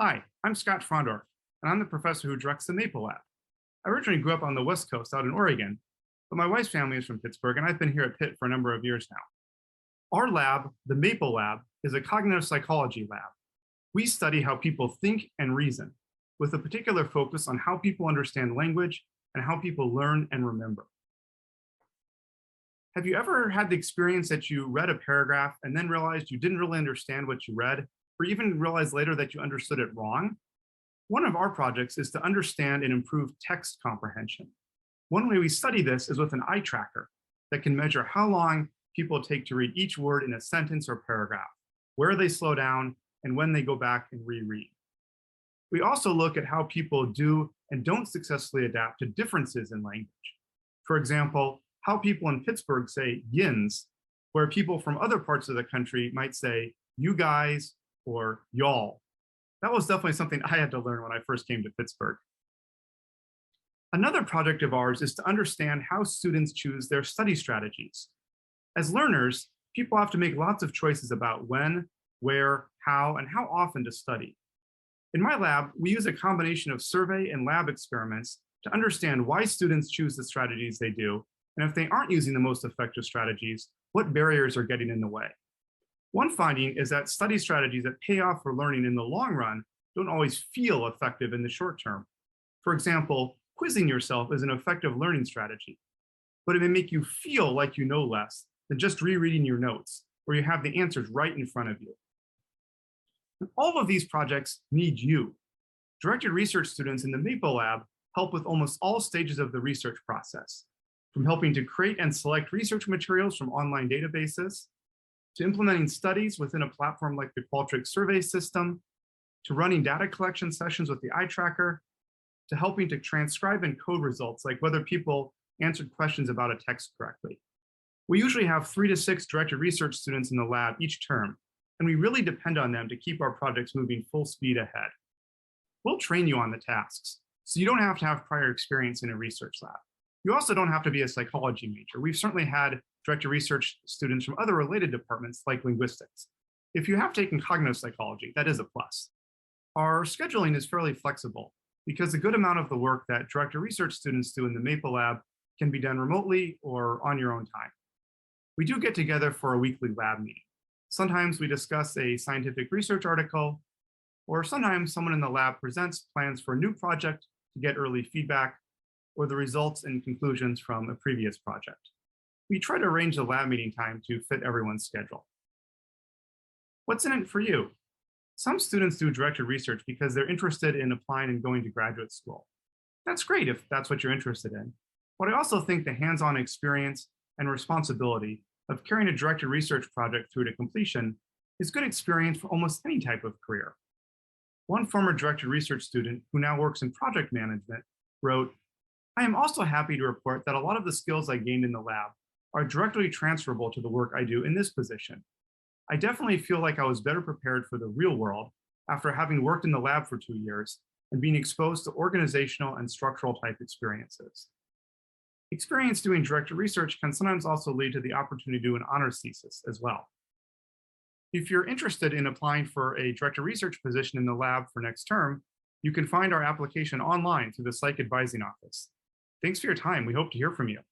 Hi, I'm Scott Fraundorf, and I'm the professor who directs the Maple Lab. I originally grew up on the West Coast out in Oregon, but my wife's family is from Pittsburgh, and I've been here at Pitt for a number of years now. Our lab, the Maple Lab, is a cognitive psychology lab. We study how people think and reason, with a particular focus on how people understand language and how people learn and remember. Have you ever had the experience that you read a paragraph and then realized you didn't really understand what you read, or even realized later that you understood it wrong? One of our projects is to understand and improve text comprehension. One way we study this is with an eye tracker that can measure how long people take to read each word in a sentence or paragraph, where they slow down, and when they go back and reread. We also look at how people do and don't successfully adapt to differences in language. For example, how people in Pittsburgh say yins, where people from other parts of the country might say you guys or y'all. That was definitely something I had to learn when I first came to Pittsburgh. Another project of ours is to understand how students choose their study strategies. As learners, people have to make lots of choices about when, where, how, and how often to study. In my lab, we use a combination of survey and lab experiments to understand why students choose the strategies they do, and if they aren't using the most effective strategies, what barriers are getting in the way. One finding is that study strategies that pay off for learning in the long run don't always feel effective in the short term. For example, quizzing yourself is an effective learning strategy, but it may make you feel like you know less than just rereading your notes, where you have the answers right in front of you. And all of these projects need you. Directed research students in the Maple Lab help with almost all stages of the research process, from helping to create and select research materials from online databases, to implementing studies within a platform like the Qualtrics survey system, to running data collection sessions with the eye tracker, to helping to transcribe and code results, like whether people answered questions about a text correctly. We usually have 3 to 6 directed research students in the lab each term, and we really depend on them to keep our projects moving full speed ahead. We'll train you on the tasks, so you don't have to have prior experience in a research lab. You also don't have to be a psychology major. We've certainly had directed research students from other related departments like linguistics. If you have taken cognitive psychology, that is a plus. Our scheduling is fairly flexible because a good amount of the work that directed research students do in the Maple Lab can be done remotely or on your own time. We do get together for a weekly lab meeting. Sometimes we discuss a scientific research article, or sometimes someone in the lab presents plans for a new project to get early feedback, or the results and conclusions from a previous project. We try to arrange the lab meeting time to fit everyone's schedule. What's in it for you? Some students do directed research because they're interested in applying and going to graduate school. That's great if that's what you're interested in. But I also think the hands-on experience and responsibility of carrying a directed research project through to completion is good experience for almost any type of career. One former directed research student who now works in project management wrote, "I am also happy to report that a lot of the skills I gained in the lab are directly transferable to the work I do in this position. I definitely feel like I was better prepared for the real world after having worked in the lab for 2 years and being exposed to organizational and structural type experiences." Experience doing directed research can sometimes also lead to the opportunity to do an honors thesis as well. If you're interested in applying for a directed research position in the lab for next term, you can find our application online through the Psych Advising Office. Thanks for your time. We hope to hear from you.